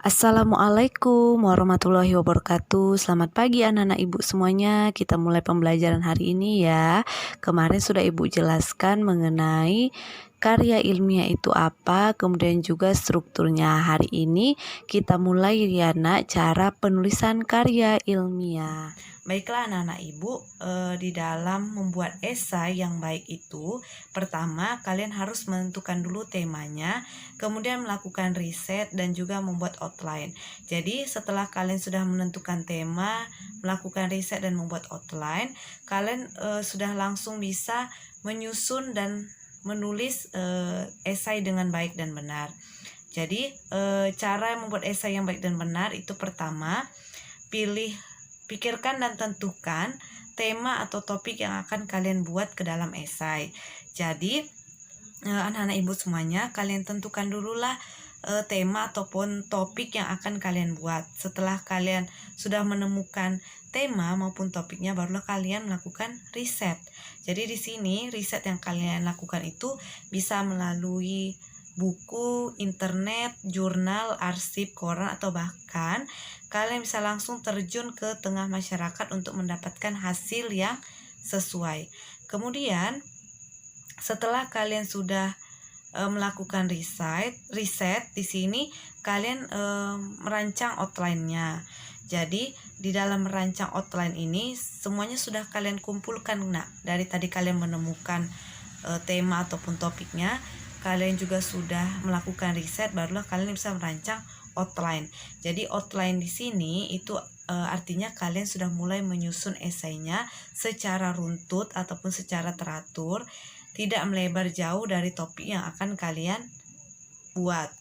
Assalamualaikum warahmatullahi wabarakatuh. Selamat pagi anak-anak ibu semuanya. Kita mulai pembelajaran hari ini ya. Kemarin sudah ibu jelaskan mengenai karya ilmiah itu apa, kemudian juga strukturnya. Hari ini kita mulai ya nak, cara penulisan karya ilmiah. Baiklah anak-anak ibu, di dalam membuat esai yang baik itu, pertama kalian harus menentukan dulu temanya, kemudian melakukan riset dan juga membuat outline. Jadi setelah kalian sudah menentukan tema, melakukan riset dan membuat outline, kalian sudah langsung bisa menyusun dan menulis esai dengan baik dan benar. Jadi cara membuat esai yang baik dan benar itu pertama, pikirkan dan tentukan tema atau topik yang akan kalian buat ke dalam esai. Jadi anak-anak ibu semuanya, kalian tentukan dululah tema ataupun topik yang akan kalian buat. Setelah kalian sudah menemukan tema maupun topiknya, barulah kalian melakukan riset. Jadi di sini riset yang kalian lakukan itu bisa melalui buku, internet, jurnal, arsip, koran, atau bahkan kalian bisa langsung terjun ke tengah masyarakat untuk mendapatkan hasil yang sesuai. Kemudian setelah kalian sudah melakukan riset di sini kalian merancang outline-nya. Jadi di dalam merancang outline ini semuanya sudah kalian kumpulkan. Nah, dari tadi kalian menemukan tema ataupun topiknya, kalian juga sudah melakukan riset, barulah kalian bisa merancang outline. Jadi outline di sini itu artinya kalian sudah mulai menyusun esainya secara runtut ataupun secara teratur, tidak melebar jauh dari topik yang akan kalian buat.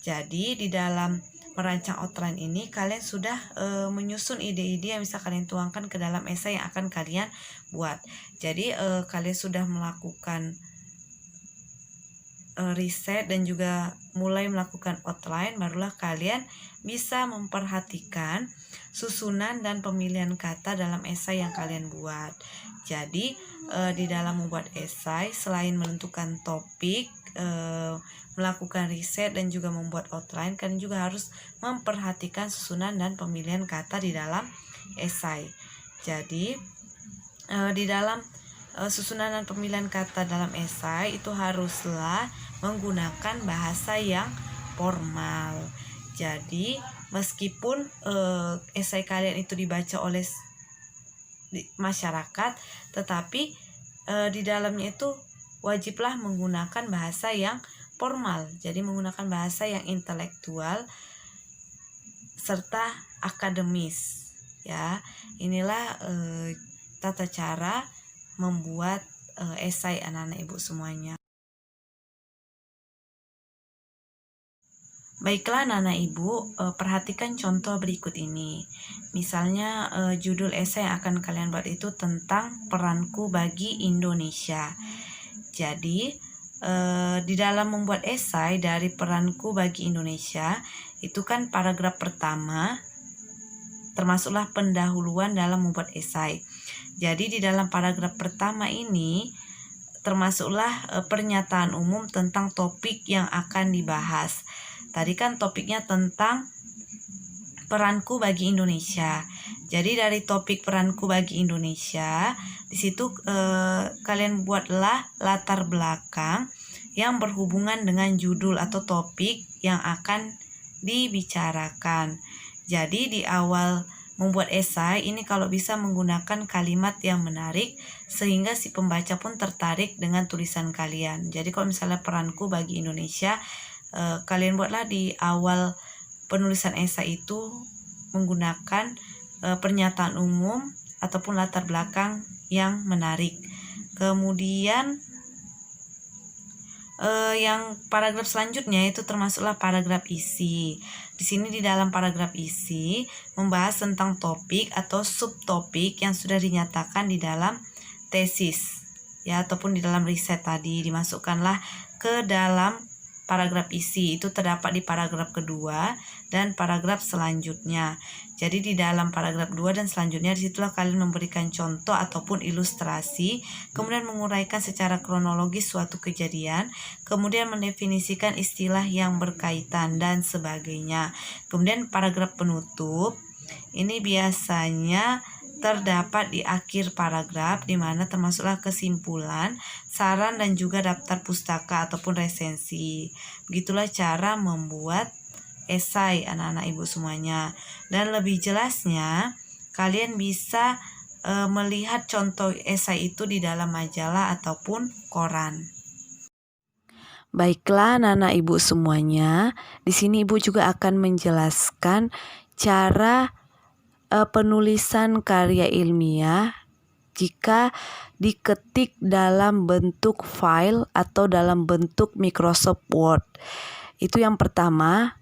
Jadi di dalam merancang outline ini kalian sudah menyusun ide-ide yang bisa kalian tuangkan ke dalam esai yang akan kalian buat. Jadi kalian sudah melakukan riset dan juga mulai melakukan outline, barulah kalian bisa memperhatikan susunan dan pemilihan kata dalam esai yang kalian buat. Jadi di dalam membuat esai, selain menentukan topik, melakukan riset dan juga membuat outline, kalian juga harus memperhatikan susunan dan pemilihan kata di dalam esai. Jadi di dalam susunan dan pemilihan kata dalam esai itu haruslah menggunakan bahasa yang formal. Jadi meskipun esai kalian itu dibaca oleh masyarakat, tetapi di dalamnya itu wajiblah menggunakan bahasa yang formal. Jadi menggunakan bahasa yang intelektual serta akademis. Ya, inilah tata cara membuat esai anak-anak ibu semuanya. Baiklah anak-anak ibu, perhatikan contoh berikut ini. Misalnya judul esai yang akan kalian buat itu tentang peranku bagi Indonesia. Jadi di dalam membuat esai dari peranku bagi Indonesia, itu kan paragraf pertama termasuklah pendahuluan dalam membuat esai. Jadi di dalam paragraf pertama ini termasuklah pernyataan umum tentang topik yang akan dibahas. Tadi kan topiknya tentang peranku bagi Indonesia. Jadi dari topik peranku bagi Indonesia, di situ kalian buatlah latar belakang yang berhubungan dengan judul atau topik yang akan dibicarakan. Jadi di awal membuat esai ini kalau bisa menggunakan kalimat yang menarik sehingga si pembaca pun tertarik dengan tulisan kalian. Jadi kalau misalnya peranku bagi Indonesia, kalian buatlah di awal penulisan esai itu menggunakan pernyataan umum ataupun latar belakang yang menarik. Kemudian yang paragraf selanjutnya itu termasuklah paragraf isi. Di sini di dalam paragraf isi membahas tentang topik atau subtopik yang sudah dinyatakan di dalam tesis ya ataupun di dalam riset tadi, dimasukkanlah ke dalam paragraf isi itu terdapat di paragraf kedua dan paragraf selanjutnya. Jadi di dalam paragraf 2 dan selanjutnya disitulah kalian memberikan contoh ataupun ilustrasi, kemudian menguraikan secara kronologis suatu kejadian, kemudian mendefinisikan istilah yang berkaitan dan sebagainya. Kemudian paragraf penutup ini biasanya terdapat di akhir paragraf, di mana termasuklah kesimpulan, saran, dan juga daftar pustaka ataupun resensi. Begitulah cara membuat esai anak-anak ibu semuanya. Dan lebih jelasnya, kalian bisa melihat contoh esai itu di dalam majalah ataupun koran. Baiklah anak-anak ibu semuanya, di sini ibu juga akan menjelaskan cara penulisan karya ilmiah jika diketik dalam bentuk file atau dalam bentuk Microsoft Word. Itu yang pertama,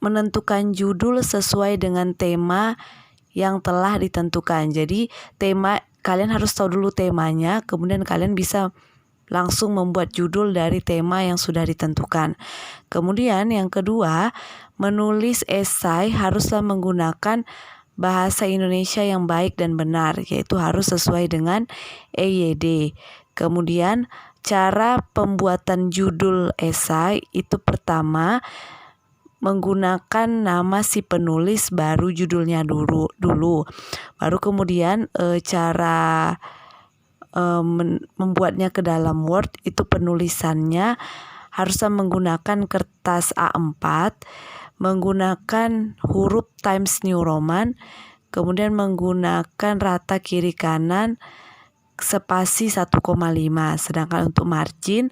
menentukan judul sesuai dengan tema yang telah ditentukan. Jadi kalian harus tahu dulu temanya, kemudian kalian bisa langsung membuat judul dari tema yang sudah ditentukan. Kemudian yang kedua, menulis esai haruslah menggunakan bahasa Indonesia yang baik dan benar, yaitu harus sesuai dengan EYD. Kemudian cara pembuatan judul esai itu pertama, menggunakan nama si penulis baru judulnya dulu. Baru kemudian cara membuatnya ke dalam Word itu penulisannya harusnya menggunakan kertas A4, menggunakan huruf Times New Roman, kemudian menggunakan rata kiri kanan spasi 1,5. Sedangkan untuk margin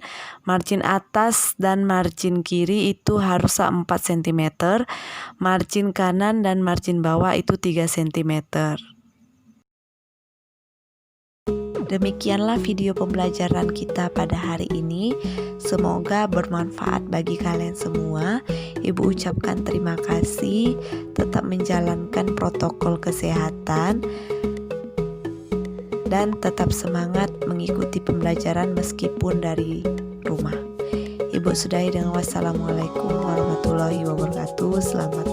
atas dan margin kiri itu harusnya 4 cm, margin kanan dan margin bawah itu 3 cm. Demikianlah video pembelajaran kita pada hari ini. Semoga bermanfaat bagi kalian semua. Ibu ucapkan terima kasih. Tetap menjalankan protokol kesehatan dan tetap semangat mengikuti pembelajaran meskipun dari rumah. Ibu sudahi dengan wassalamualaikum warahmatullahi wabarakatuh. Selamat